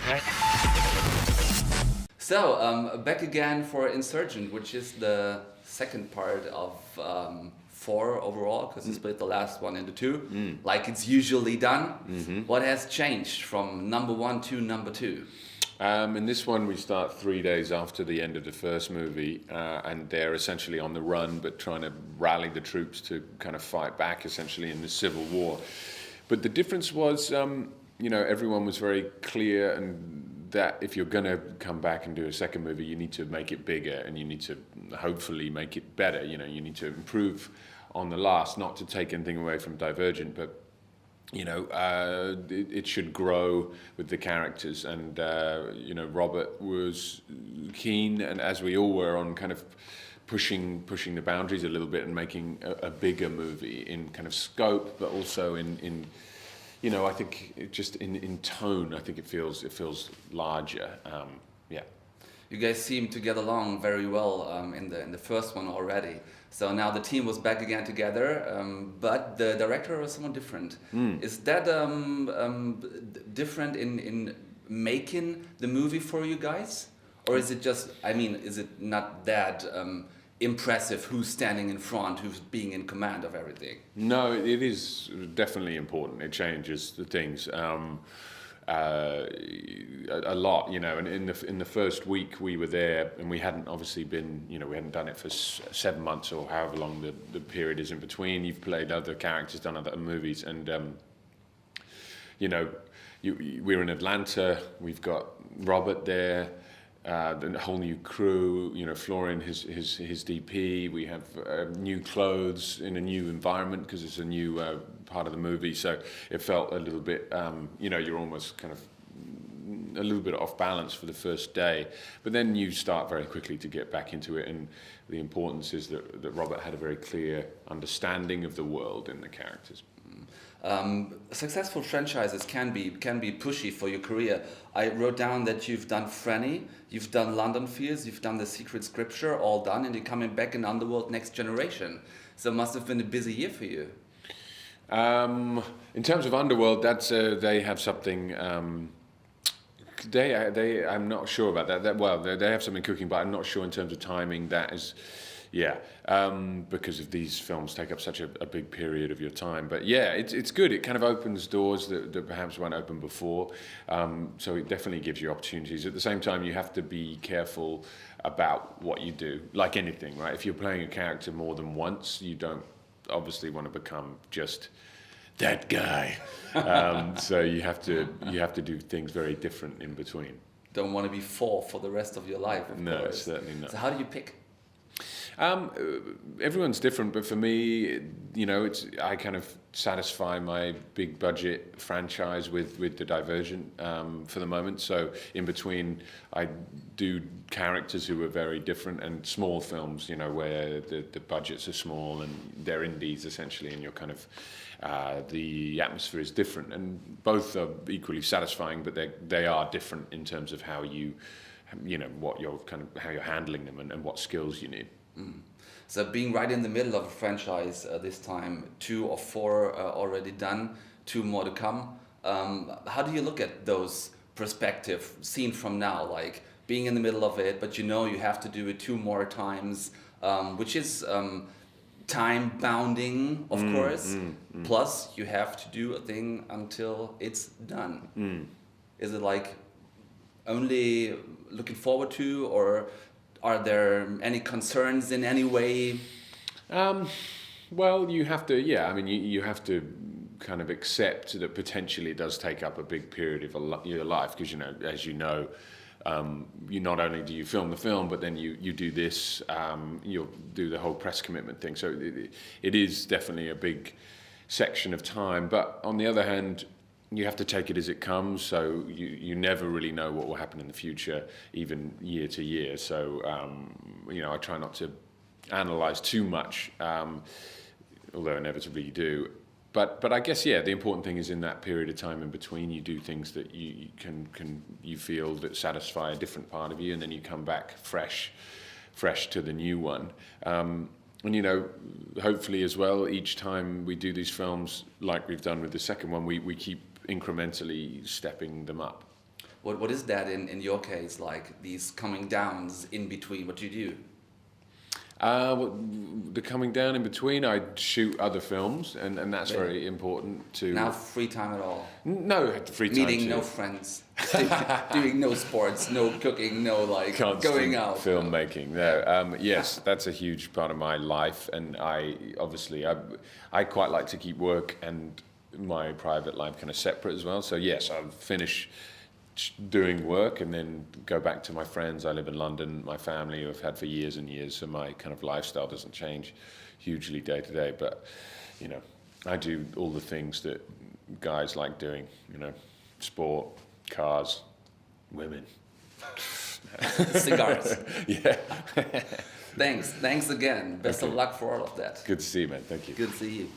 Right. So, back again for Insurgent, which is the second part of 4 overall, because you split the last one into 2, like it's usually done. What has changed from number 1 to number 2? In this one, we start 3 days after the end of the first movie, and they're essentially on the run, but trying to rally the troops to kind of fight back, essentially, in the civil war. But the difference was, everyone was very clear, and that if you're going to come back and do a second movie, you need to make it bigger, and you need to hopefully make it better. You need to improve on the last, not to take anything away from Divergent, but it should grow with the characters, and Robert was keen, and as we all were, on kind of pushing the boundaries a little bit and making a bigger movie in kind of scope, but also in I think just in tone. I think it feels larger. You guys seem to get along very well in the first one already. So now the team was back again together, but the director was someone different. Is that different in making the movie for you guys? Or is it just, is it not that impressive who's standing in front, who's being in command of everything? No, it is definitely important. It changes the things. A lot, and in the first week we were there, and we hadn't obviously been, we hadn't done it for 7 months or however long the period is in between. You've played other characters, done other movies, and we're in Atlanta. We've got Robert there, the whole new crew. Florian, his DP. We have new clothes in a new environment because it's a new part of the movie. So it felt a little bit, you're almost kind of a little bit off balance for the first day, but then you start very quickly to get back into it. And the importance is that Robert had a very clear understanding of the world and the characters. Successful franchises can be pushy for your career. I wrote down that you've done Franny, you've done London Fields, you've done The Secret Scripture, all done, and you're coming back in Underworld Next Generation. So it must have been a busy year for you. In terms of Underworld, that's they have something. I'm not sure about that. They have something cooking, but I'm not sure in terms of timing. That is. Yeah, because of these films take up such a big period of your time. But yeah, it's good. It kind of opens doors that perhaps weren't open before. So it definitely gives you opportunities. At the same time, you have to be careful about what you do. Like anything, right? If you're playing a character more than once, you don't obviously want to become just that guy. So you have to do things very different in between. Don't want to be four for the rest of your life, of No, course. certainly not. So how do you pick? Everyone's different, but for me, I kind of satisfy my big budget franchise with the Divergent for the moment. So in between, I do characters who are very different, and small films, where the budgets are small and they're indies essentially, and you're kind of the atmosphere is different, and both are equally satisfying, but they are different in terms of how what you're how you're handling them and what skills you need. So being right in the middle of a franchise this time, 2 or 4 already done, 2 more to come. How do you look at those perspective seen from now, like being in the middle of it, but you have to do it 2 more times, which is time bounding, of course. Plus, you have to do a thing until it's done. Is it like only looking forward to, or are there any concerns in any way? Well, you have to, you have to kind of accept that potentially it does take up a big period of your life, because, as you know, you not only do you film the film, but then you do this, you'll do the whole press commitment thing. So it is definitely a big section of time. But on the other hand, you have to take it as it comes, so you never really know what will happen in the future, even year to year. So, I try not to analyse too much, although inevitably you do. But I guess, the important thing is in that period of time in between, you do things that you feel that satisfy a different part of you, and then you come back fresh to the new one. And hopefully as well, each time we do these films, like we've done with the second one, we keep incrementally stepping them up. What is that in your case, like these coming downs in between? What do you do? The coming down in between, I shoot other films, and that's very important to... Now free time at all? No, free time Meeting too. no friends, doing no sports, no cooking, no like Constant going out. filmmaking. No, yes, that's a huge part of my life, and I quite like to keep work and my private life kind of separate as well. So yes, I'll finish doing work and then go back to my friends. I live in London, my family who I've had for years and years, so my kind of lifestyle doesn't change hugely day to day, but you know, I do all the things that guys like doing, you know, sport, cars, women. Cigars. Yeah. Thanks again. Best of luck for all of that. Good to see you, man. Thank you. Good to see you.